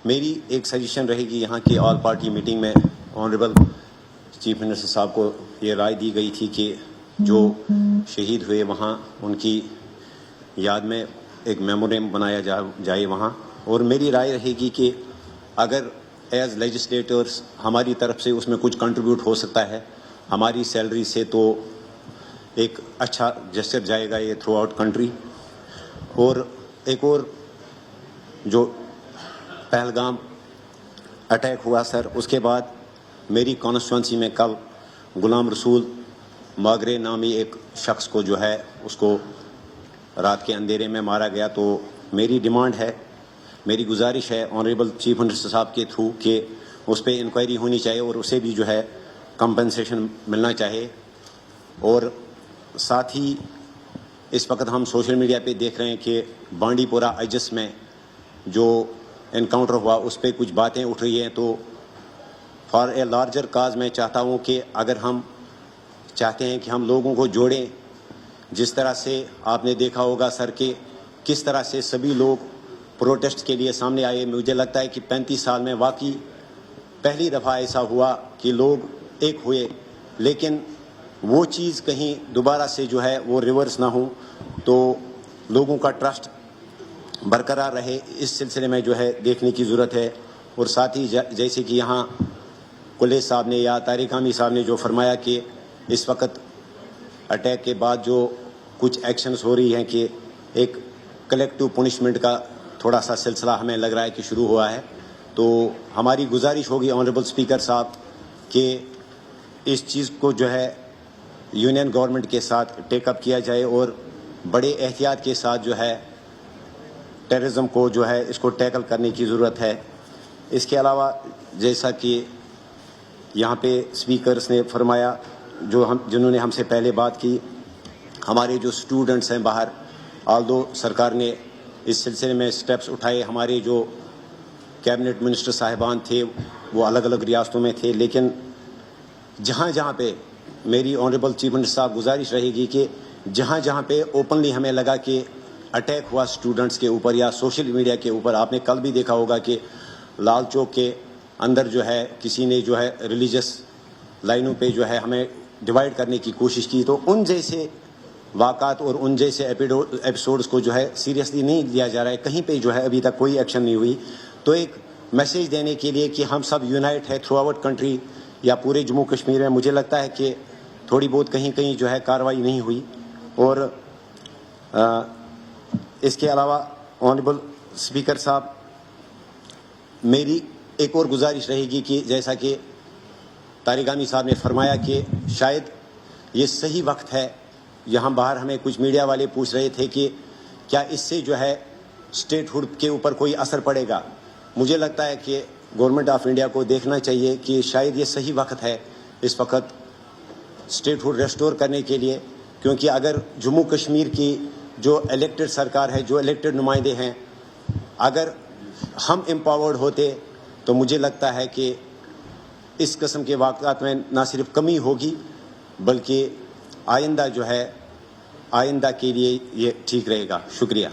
میری ایک سجیشن رہے گی یہاں کی آل پارٹی میٹنگ میں آنریبل چیف منسٹر صاحب کو یہ رائے دی گئی تھی کہ جو شہید ہوئے وہاں ان کی یاد میں ایک میموریم بنایا جائے وہاں. اور میری رائے رہے گی کہ اگر ایز لیجسلیٹرز ہماری طرف سے اس میں کچھ کنٹریبیوٹ ہو سکتا ہے ہماری سیلری سے تو ایک اچھا جسچر جائے گا یہ تھرو آؤٹ کنٹری. اور ایک اور جو پہلگام اٹیک ہوا سر، اس کے بعد میری کانسٹیچوئنسی میں کل غلام رسول ماگرے نامی ایک شخص کو جو ہے اس کو رات کے اندھیرے میں مارا گیا. تو میری ڈیمانڈ ہے، میری گزارش ہے آنریبل چیف منسٹر صاحب کے تھرو کہ اس پہ انکوائری ہونی چاہیے اور اسے بھی جو ہے کمپنسیشن ملنا چاہیے. اور ساتھ ہی اس وقت ہم سوشل میڈیا پہ دیکھ رہے ہیں کہ بانڈی پورہ ایجس میں جو انکاؤنٹر ہوا اس پہ کچھ باتیں اٹھ رہی ہیں. تو فار اے لارجر کاز میں چاہتا ہوں کہ اگر ہم چاہتے ہیں کہ ہم لوگوں کو جوڑیں، جس طرح سے آپ نے دیکھا ہوگا سر کہ کس طرح سے سبھی لوگ پروٹیسٹ کے لیے سامنے آئے. مجھے لگتا ہے کہ 35 سال میں واقعی پہلی دفعہ ایسا ہوا کہ لوگ ایک ہوئے، لیکن وہ چیز کہیں دوبارہ سے جو ہے وہ ریورس نہ ہو تو لوگوں کا ٹرسٹ برقرار رہے، اس سلسلے میں جو ہے دیکھنے کی ضرورت ہے. اور ساتھ ہی جیسے کہ یہاں کلے صاحب نے یا طارق حامی صاحب نے جو فرمایا کہ اس وقت اٹیک کے بعد جو کچھ ایکشنز ہو رہی ہیں کہ ایک کلیکٹیو پنشمنٹ کا تھوڑا سا سلسلہ ہمیں لگ رہا ہے کہ شروع ہوا ہے. تو ہماری گزارش ہوگی آنریبل اسپیکر صاحب کہ اس چیز کو جو ہے یونین گورنمنٹ کے ساتھ ٹیک اپ کیا جائے اور بڑے احتیاط کے ساتھ جو ہے ٹیررزم کو جو ہے اس کو ٹیکل کرنے کی ضرورت ہے. اس کے علاوہ جیسا کہ یہاں پہ اسپیکرز نے فرمایا جنہوں نے ہم سے پہلے بات کی، ہمارے جو اسٹوڈنٹس ہیں باہر، آلدو سرکار نے اس سلسلے میں سٹیپس اٹھائے، ہمارے جو کیبنٹ منسٹر صاحبان تھے وہ الگ الگ ریاستوں میں تھے، لیکن جہاں جہاں پہ میری آنریبل چیف منسٹر صاحب گزارش رہے گی کہ جہاں جہاں پہ اوپنلی ہمیں لگا کہ اٹیک ہوا اسٹوڈنٹس کے اوپر یا سوشل میڈیا کے اوپر، آپ نے کل بھی دیکھا ہوگا کہ لال چوک کے اندر جو ہے کسی نے جو ہے ریلیجس لائنوں پہ جو ہے ہمیں ڈیوائیڈ کرنے کی کوشش کی، تو ان جیسے واقعات اور ان جیسے ایپیسوڈز کو جو ہے سیریسلی نہیں لیا جا رہا ہے، کہیں پہ جو ہے ابھی تک کوئی ایکشن نہیں ہوئی. تو ایک میسیج دینے کے لیے کہ ہم سب یونائٹ ہے تھرو آؤٹ کنٹری یا پورے جموں کشمیر میں، مجھے لگتا ہے کہ تھوڑی بہت کہیں کہیں جو ہے کارروائی نہیں ہوئی. اور اس کے علاوہ آنریبل اسپیکر صاحب میری ایک اور گزارش رہے گی کہ جیسا کہ طارق حامی صاحب نے فرمایا کہ شاید یہ صحیح وقت ہے، یہاں باہر ہمیں کچھ میڈیا والے پوچھ رہے تھے کہ کیا اس سے جو ہے اسٹیٹ ہوڈ کے اوپر کوئی اثر پڑے گا. مجھے لگتا ہے کہ گورنمنٹ آف انڈیا کو دیکھنا چاہیے کہ شاید یہ صحیح وقت ہے اس وقت اسٹیٹ ہوڈ ریسٹور کرنے کے لیے، کیونکہ اگر جموں کشمیر کی جو الیکٹڈ سرکار ہے، جو الیکٹڈ نمائندے ہیں، اگر ہم امپاورڈ ہوتے تو مجھے لگتا ہے کہ اس قسم کے واقعات میں نہ صرف کمی ہوگی بلکہ آئندہ جو ہے آئندہ کے لیے یہ ٹھیک رہے گا. شکریہ.